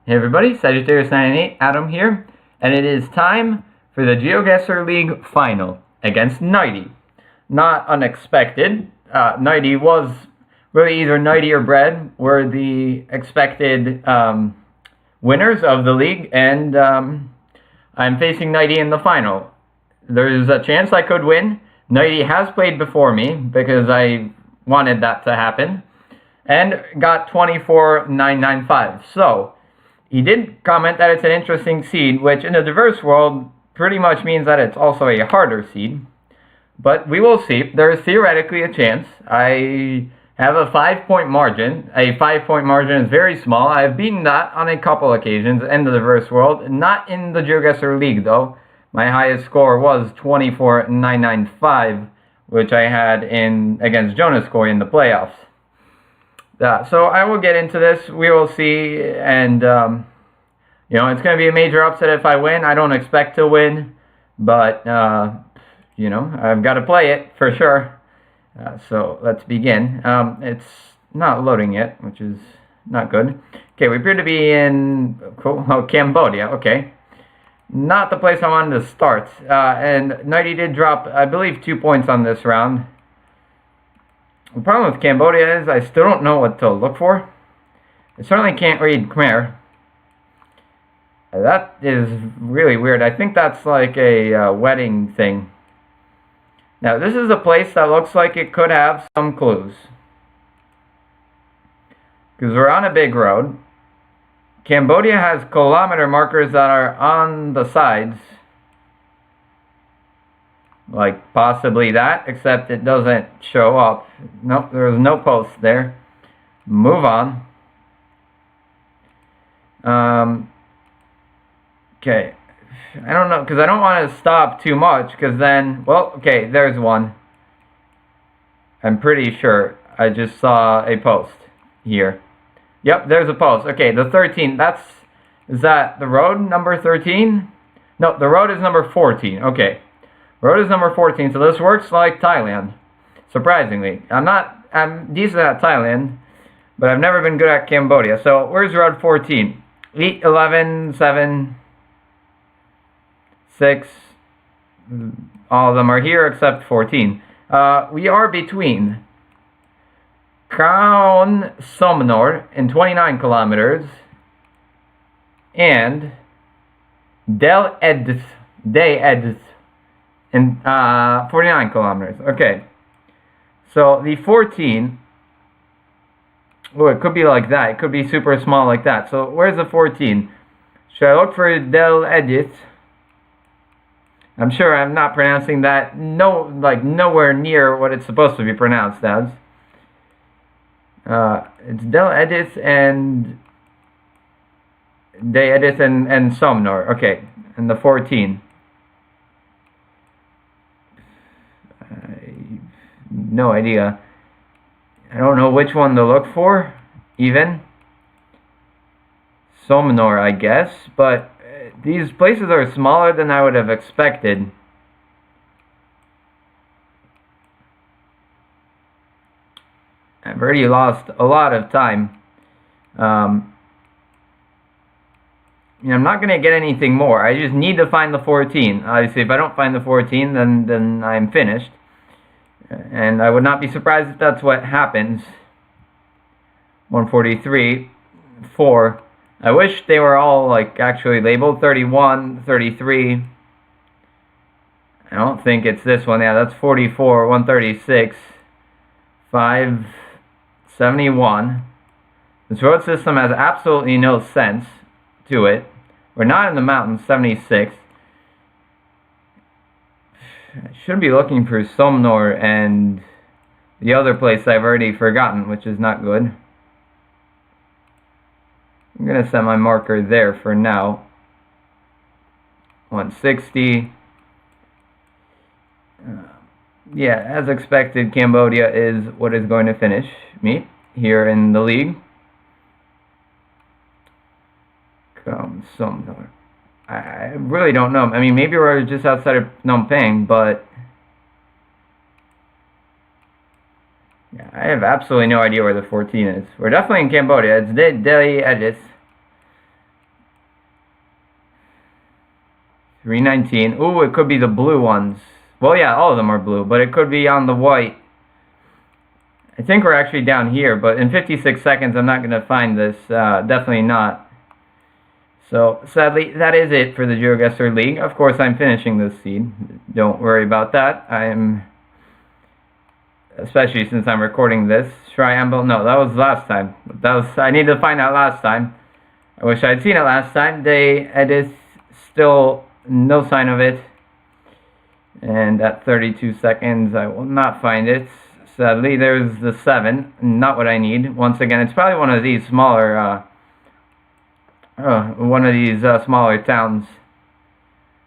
Hey everybody, Sagittarius98, Adam here, and it is time for the Geoguessr League final against Nightey. Not unexpected, Nightey was really either Nightey or Bread were the expected winners of the league, and I'm facing Nightey in the final. There's a chance I could win. Nightey has played before me because I wanted that to happen, and got 24,995. So he did comment that it's an interesting seed, which in a diverse world pretty much means that it's also a harder seed. But we will see. There is theoretically a chance. I have a 5-point margin. A 5-point margin is very small. I have beaten that on a couple occasions in the diverse world. Not in the Geoguessr League, though. My highest score was 24,995, which I had against Jonas Coy in the playoffs. So I will get into this. We will see, and it's going to be a major upset if I win. I don't expect to win, but I've got to play it for sure. So let's begin. It's not loading yet, which is not good. Okay, we appear to be in Cambodia. Okay, not the place I wanted to start. And Nightey did drop, I believe, 2 points on this round. The problem with Cambodia is I still don't know what to look for. I certainly can't read Khmer. That is really weird. I think that's like a wedding thing. Now, this is a place that looks like it could have some clues. Because we're on a big road. Cambodia has kilometer markers that are on the sides. Like possibly that, except it doesn't show up. Nope, there's no post there. Move on. Okay. I don't know, because I don't want to stop too much, because then, well, okay, there's one. I'm pretty sure I just saw a post here. Yep, there's a post. Okay, the 13, is that the road number 13? No, the road is number 14. Okay. Road is number 14, so this works like Thailand. Surprisingly. I'm decent at Thailand, but I've never been good at Cambodia. So, where's road 14? 8, 11, 7, 6. All of them are here except 14. We are between Khao Somnor in 29 kilometers and Del Edith in 49 kilometers. Okay. So the 14, oh, it could be like that. It could be super small like that. So where's the 14? Should I look for Del Edith? I'm sure I'm not pronouncing that nowhere near what it's supposed to be pronounced as. It's Del Edith and De Edith and Somnor. Okay, and the 14. No idea. I don't know which one to look for, even. Somnor, I guess, but these places are smaller than I would have expected. I've already lost a lot of time. I'm not going to get anything more. I just need to find the 14. Obviously, if I don't find the 14, then I'm finished. And I would not be surprised if that's what happens. 143, 4. I wish they were all actually labeled. 31, 33. I don't think it's this one. Yeah, that's 44, 136, 5, 71. This road system has absolutely no sense to it. We're not in the mountains. 76. I should be looking for Somnor and the other place I've already forgotten, which is not good. I'm going to set my marker there for now. 160. Yeah, as expected, Cambodia is what is going to finish me here in the league. Come, Somnor. I really don't know. I mean, maybe we're just outside of Phnom Penh, but yeah, I have absolutely no idea where the 14 is. We're definitely in Cambodia. It's Delhi Edith. 319. Ooh, it could be the blue ones. Well, yeah, all of them are blue, but it could be on the white. I think we're actually down here, but in 56 seconds, I'm not going to find this. Definitely not. So, sadly, that is it for the Geoguessr League. Of course, I'm finishing this seed. Don't worry about that. Especially since I'm recording this. Triamble, no, that was last time. I need to find out last time. I wish I'd seen it last time. It is still no sign of it. And at 32 seconds, I will not find it. Sadly, there's the 7. Not what I need. Once again, it's probably one of these smaller smaller towns.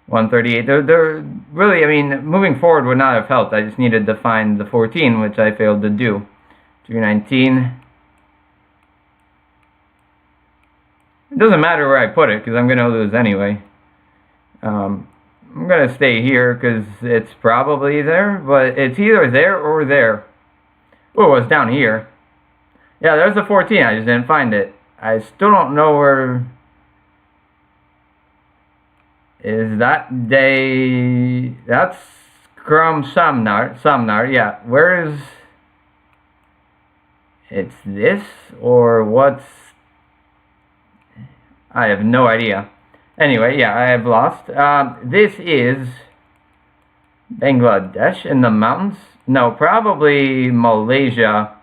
138. They're really, I mean, moving forward would not have helped. I just needed to find the 14, which I failed to do. 219. It doesn't matter where I put it, because I'm going to lose anyway. I'm going to stay here, because it's probably there, but it's either there or there. Oh, it's down here. Yeah, there's the 14. I just didn't find it. I still don't know where... Is that day... That's Krum Samnar, yeah. Where is... It's this, or what's... I have no idea. Anyway, yeah, I have lost. This is... Bangladesh in the mountains? No, probably Malaysia.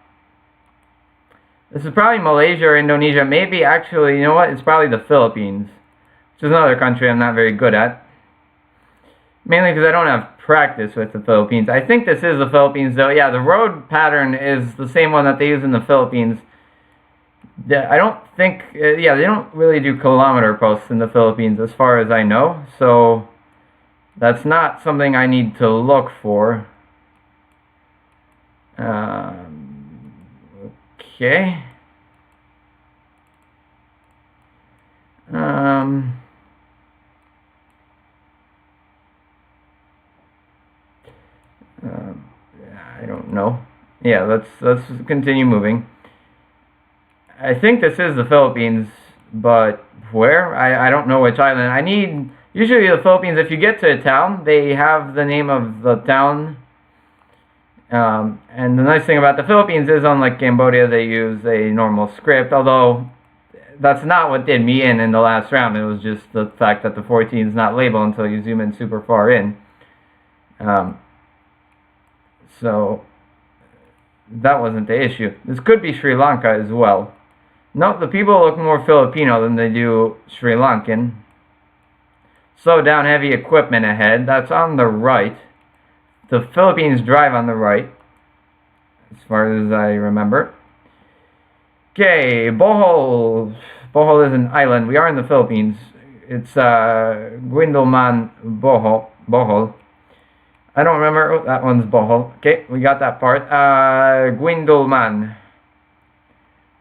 This is probably Malaysia or Indonesia. Maybe, actually, you know what? It's probably the Philippines. Which is another country I'm not very good at. Mainly because I don't have practice with the Philippines. I think this is the Philippines, though. Yeah, the road pattern is the same one that they use in the Philippines. I don't think... yeah, they don't really do kilometer posts in the Philippines, as far as I know. So, that's not something I need to look for. Okay. I don't know. Yeah, let's continue moving. I think this is the Philippines, but where? I don't know which island. Usually the Philippines, if you get to a town, they have the name of the town. And the nice thing about the Philippines is, unlike Cambodia, they use a normal script, although that's not what did me in the last round. It was just the fact that the 14 is not labeled until you zoom in super far in. So that wasn't the issue. This could be Sri Lanka as well. No, the people look more Filipino than they do Sri Lankan. Slow down, heavy equipment ahead. That's on the right. The Philippines drive on the right, as far as I remember. Okay, Bohol. Bohol is an island. We are in the Philippines. It's Guindulman, Bohol. I don't remember. Oh, that one's Bohol. Okay, we got that part. Guindulman.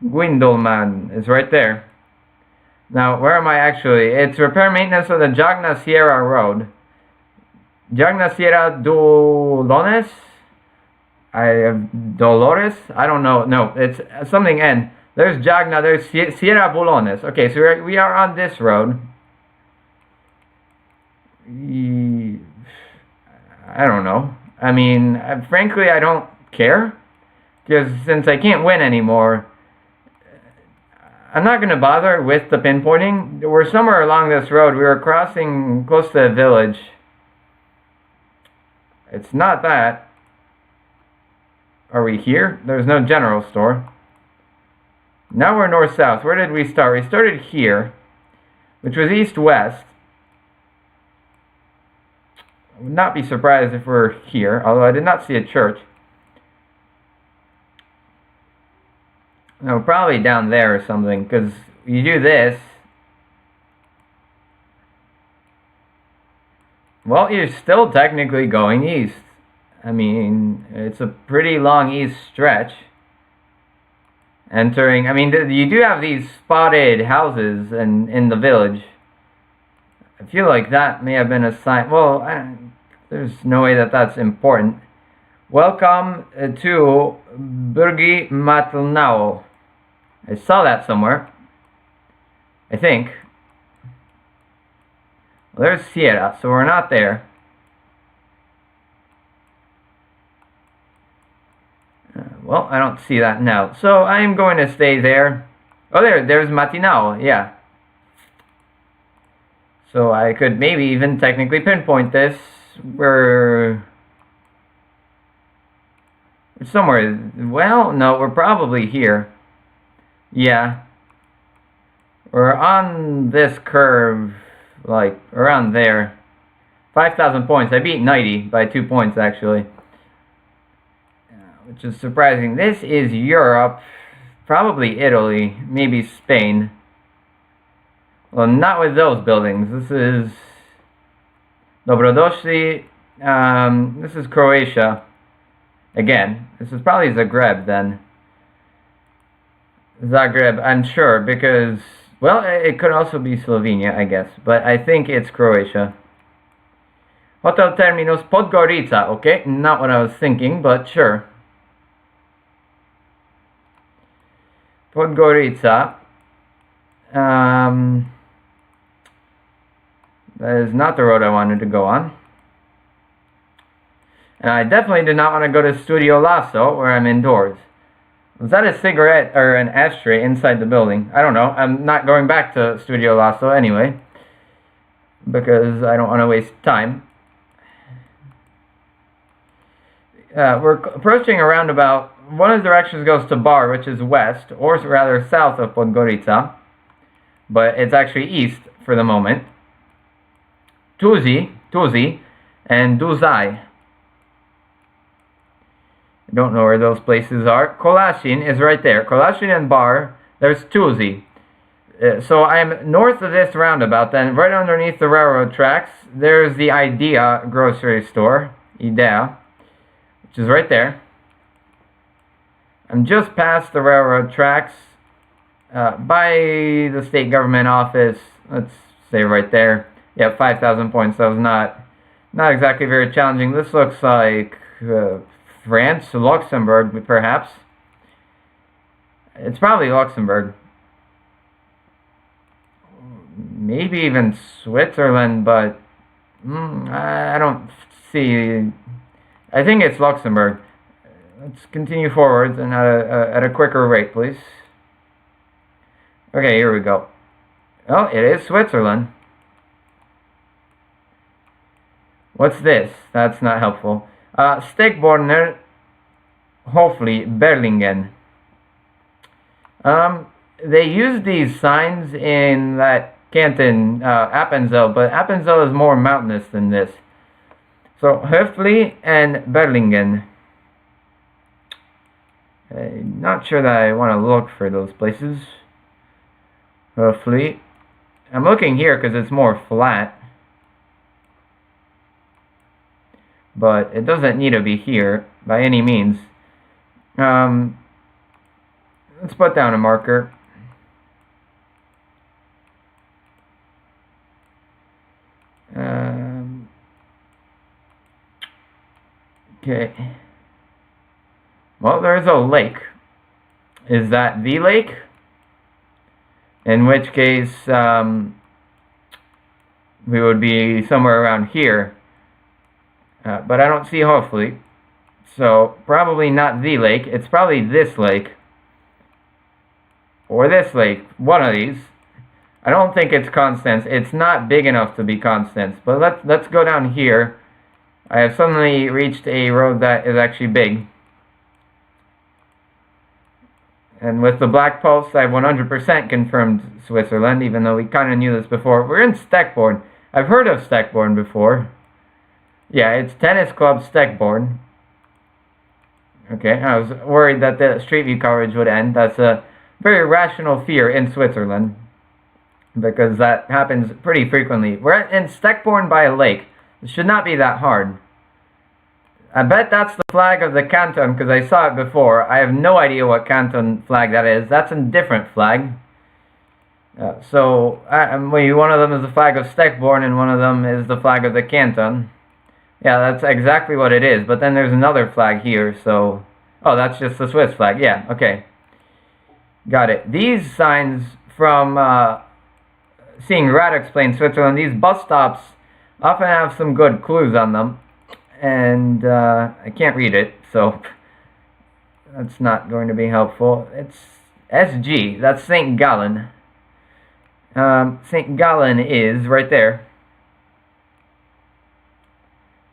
Guindulman is right there. Now, where am I actually? It's repair maintenance of the Jagna Sierra Road. Jagna Sierra Dolores? Dolores? I don't know. No, it's something N. There's Jagna, there's Sierra Bulones. Okay, so we are on this road. I don't know. I mean, frankly, I don't care. Because since I can't win anymore, I'm not going to bother with the pinpointing. We're somewhere along this road. We were crossing close to a village. It's not that. Are we here? There's no general store. Now we're north-south. Where did we start? We started here, which was east-west. I would not be surprised if we're here, although I did not see a church. No, probably down there or something, because you do this. Well, you're still technically going east. I mean, it's a pretty long east stretch. Entering, I mean, you do have these spotted houses in the village. I feel like that may have been a sign. Well, there's no way that that's important. Welcome to Burgi Matlnao. I saw that somewhere. I think. There's Sierra, so we're not there. Well, I don't see that now. So I'm going to stay there. Oh, there's Matinao, yeah. So I could maybe even technically pinpoint this. We're somewhere. Well, no, we're probably here. Yeah. We're on this curve, like around there. 5,000 points. I beat Nightey by 2 points, actually. Which is surprising. This is Europe. Probably Italy. Maybe Spain. Well, not with those buildings. This is Dobrodošli. This is Croatia. Again, this is probably Zagreb then. Zagreb, I'm sure, because, well, it could also be Slovenia, I guess. But I think it's Croatia. Hotel Terminus Podgorica. Okay, not what I was thinking, but sure. Podgorica. That is not the road I wanted to go on. And I definitely did not want to go to Studio Lasso, where I'm indoors. Was that a cigarette or an ashtray inside the building? I don't know. I'm not going back to Studio Lasso anyway, because I don't want to waste time. We're approaching a roundabout. One of the directions goes to Bar, which is west, or rather south of Podgorica. But it's actually east for the moment. Tuzi, and Duzai. I don't know where those places are. Kolashin is right there. Kolashin and Bar. There's Tuzi. So I'm north of this roundabout. Then right underneath the railroad tracks, there's the Idea grocery store. Idea. Which is right there. I'm just past the railroad tracks. By the state government office. Let's say right there. Yeah, 5,000 points. That was not exactly very challenging. This looks like France, Luxembourg, perhaps. It's probably Luxembourg. Maybe even Switzerland, but I don't see. I think it's Luxembourg. Let's continue forwards and at a quicker rate, please. Okay, here we go. Oh, it is Switzerland. What's this? That's not helpful. Steckborner, hopefully, Berlingen. They use these signs in that canton, Appenzell, but Appenzell is more mountainous than this. So, Höfli and Berlingen. I'm not sure that I want to look for those places. Höfli. I'm looking here because it's more flat. But it doesn't need to be here by any means. Let's put down a marker. Okay. Well, there's a lake. Is that the lake? In which case, we would be somewhere around here. But I don't see hopefully. So, probably not the lake. It's probably this lake. Or this lake. One of these. I don't think it's Constance. It's not big enough to be Constance. But let's go down here. I have suddenly reached a road that is actually big. And with the black pulse, I've 100% confirmed Switzerland, even though we kind of knew this before. We're in Steckborn. I've heard of Steckborn before. Yeah, it's Tennis Club Steckborn. Okay, I was worried that the Street View coverage would end. That's a very rational fear in Switzerland, because that happens pretty frequently. We're in Steckborn by a lake. It should not be that hard. I bet that's the flag of the canton, because I saw it before. I have no idea what canton flag that is. That's a different flag. One of them is the flag of Steckborn, and one of them is the flag of the canton. Yeah, that's exactly what it is. But then there's another flag here, so... Oh, that's just the Swiss flag. Yeah, okay. Got it. These signs from seeing Rat explain Switzerland, these bus stops often have some good clues on them. And I can't read it, so that's not going to be helpful. It's SG, that's St. Gallen. St. Gallen is right there.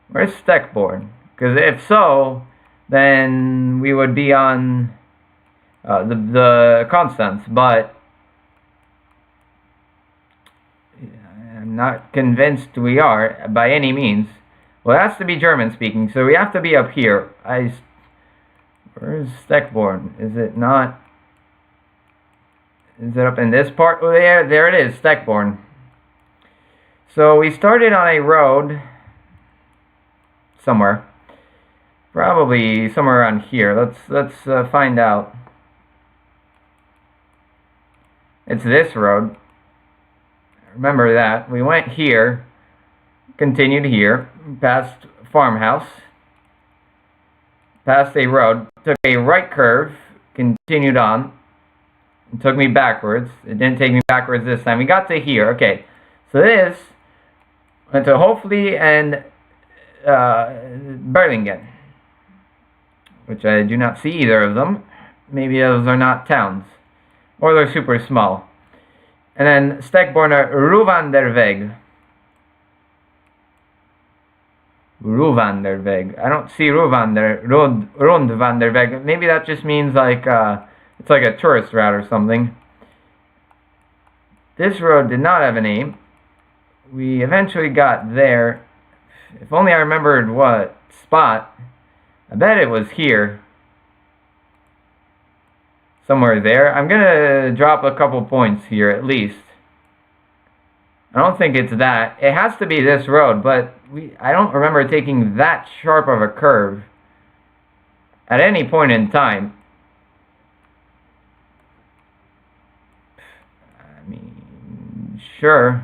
Where's Steckborn? Because if so, then we would be on the Constance, but I'm not convinced we are by any means. Well, it has to be German speaking, so we have to be up here. Where's Steckborn? Is it not? Is it up in this part? Oh, there it is, Steckborn. So we started on a road somewhere, probably somewhere around here. Let's find out. It's this road. Remember that. We went here, continued here, past farmhouse, past a road, took a right curve, continued on, and took me backwards. It didn't take me backwards this time. We got to here. Okay, so this went to Hopefully and Berlingen, which I do not see either of them. Maybe those are not towns, or they're super small. And then Steckborner Ruwanderweg. Ruwanderweg. I don't see Rundwanderweg. Maybe that just means like it's like a tourist route or something. This road did not have a name. We eventually got there. If only I remembered what spot. I bet it was here. Somewhere there. I'm gonna drop a couple points here at least. I don't think it's that. It has to be this road, but I don't remember taking that sharp of a curve at any point in time. I mean, sure.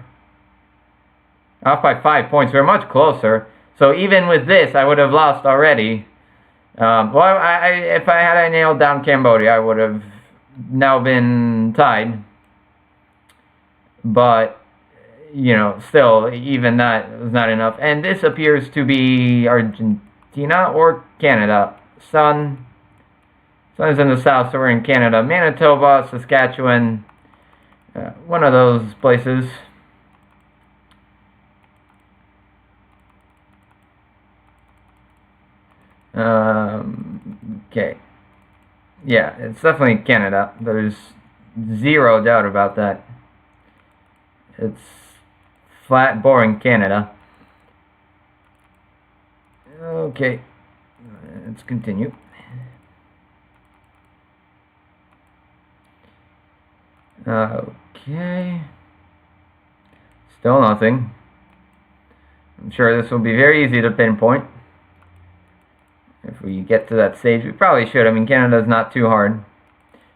Off by 5 points. We're much closer. So even with this, I would have lost already. Well, if I had nailed down Cambodia, I would have now been tied. But, you know, still, even that was not enough. And this appears to be Argentina or Canada. Sun is in the south, so we're in Canada. Manitoba, Saskatchewan, one of those places. Okay. Yeah, it's definitely Canada. There's zero doubt about that. It's flat, boring Canada. Okay. Let's continue. Okay. Still nothing. I'm sure this will be very easy to pinpoint. If we get to that stage, we probably should. I mean, Canada's not too hard,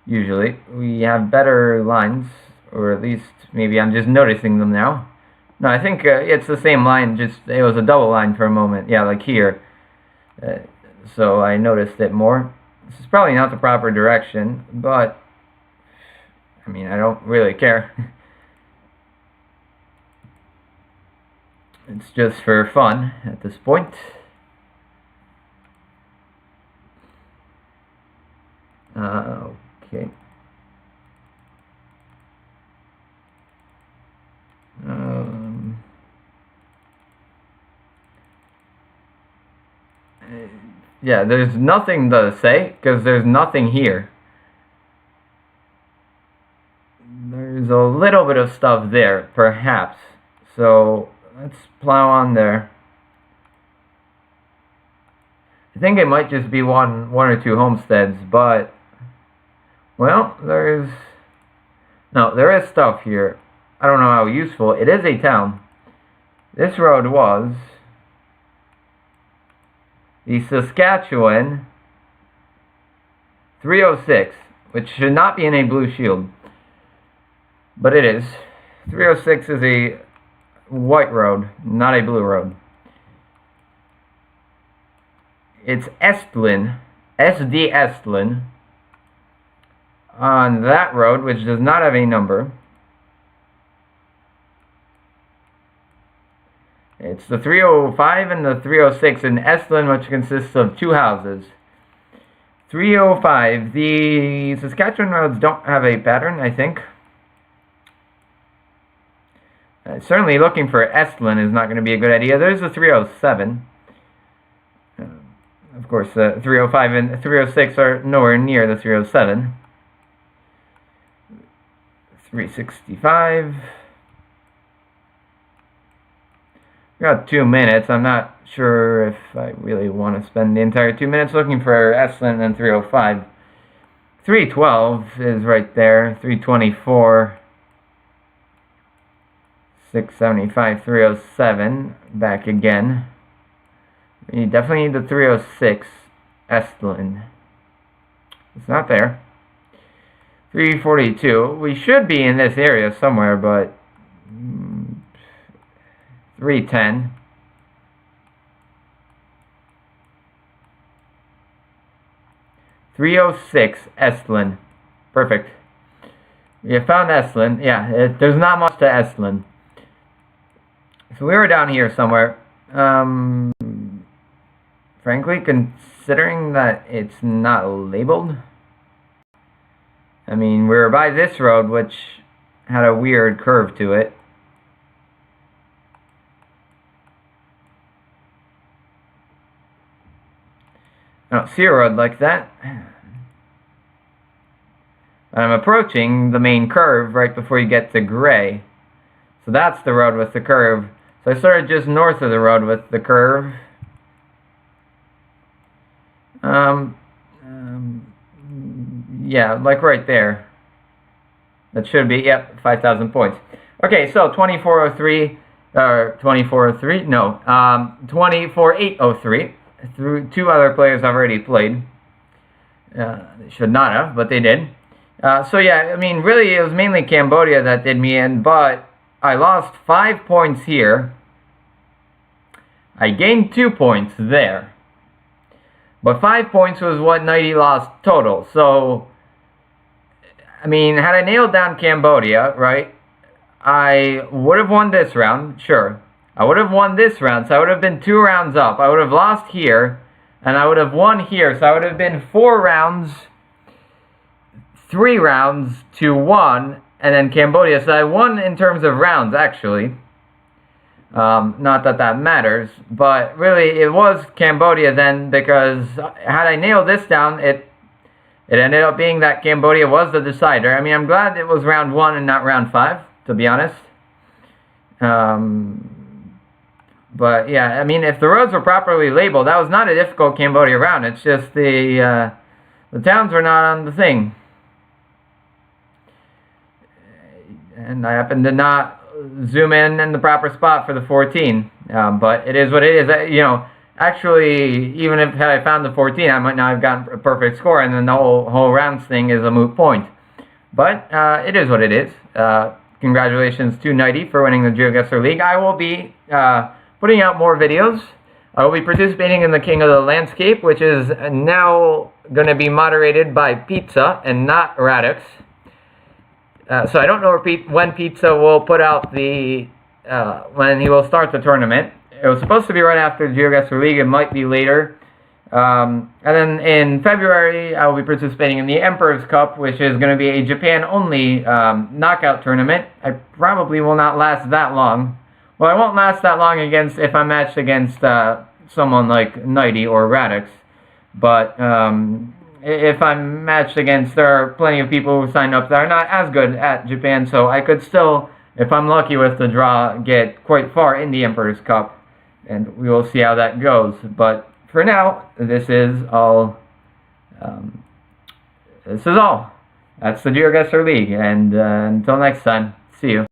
usually. We have better lines, or at least maybe I'm just noticing them now. No, I think it's the same line, just it was a double line for a moment. Yeah, like here. So I noticed it more. This is probably not the proper direction, but, I mean, I don't really care. It's just for fun at this point. Okay. Yeah, there's nothing to say, because there's nothing here. There's a little bit of stuff there, perhaps. So, let's plow on there. I think it might just be one or two homesteads, but... Well, there is stuff here. I don't know how useful. It is a town. This road was the Saskatchewan 306, which should not be in a blue shield, but it is. 306 is a white road, not a blue road. It's Estlin, SD Estlin, on that road, which does not have a number. It's the 305 and the 306 in Estlin, which consists of 2 houses. 305. The Saskatchewan roads don't have a pattern, I think. Certainly looking for Estlin is not going to be a good idea. There's the 307. Of course, the 305 and 306 are nowhere near the 307. 365. We got 2 minutes. I'm not sure if I really want to spend the entire 2 minutes looking for Estlin and 305. 312 is right there. 324. 675, 307. Back again. We definitely need the 306. Estlin. It's not there. 342. We should be in this area somewhere, but 310. 306 Estlin. Perfect. We have found Estlin. Yeah, there's not much to Estlin. So we were down here somewhere. Frankly, considering that it's not labeled, I mean, we were by this road, which had a weird curve to it. I don't see a road like that. I'm approaching the main curve right before you get to gray. So that's the road with the curve. So I started just north of the road with the curve. Yeah, like right there. That should be, yep, 5,000 points. Okay, so 2403, or 2403, no, 24803. Through 2 other players I've already played. They should not have, but they did. So yeah, I mean, really it was mainly Cambodia that did me in, but I lost 5 points here. I gained 2 points there. But 5 points was what Nightey lost total. So, I mean, had I nailed down Cambodia, right, I would have won this round, sure. I would have won this round, so I would have been 2 rounds up. I would have lost here, and I would have won here. So I would have been 4 rounds, 3 rounds to 1, and then Cambodia. So I won in terms of rounds, actually. Not that that matters, but really it was Cambodia then, because had I nailed this down, it ended up being that Cambodia was the decider. I mean, I'm glad it was round 1 and not round 5, to be honest. But yeah, I mean, if the roads were properly labeled, that was not a difficult Cambodia round. It's just the towns were not on the thing. And I happened to not zoom in the proper spot for the 14. But it is what it is. You know, actually, even if had I found the 14, I might not have gotten a perfect score, and then the whole rounds thing is a moot point. But it is what it is. Congratulations to Nightey for winning the Geoguessr League. I will be putting out more videos. I will be participating in the King of the Landscape, which is now going to be moderated by Pizza and not Radix. So I don't know when Pizza will put out the, when he will start the tournament. It was supposed to be right after the Geoguessr League. It might be later. And then in February, I will be participating in the Emperor's Cup, which is going to be a Japan-only knockout tournament. I probably will not last that long. Well, I won't last that long if I'm matched against someone like Nightey or Radix. But if I'm matched against, there are plenty of people who signed up that are not as good at Japan, so I could still, if I'm lucky with the draw, get quite far in the Emperor's Cup. And we will see how that goes. But for now, this is all. That's the Geoguessr League. And until next time, see you.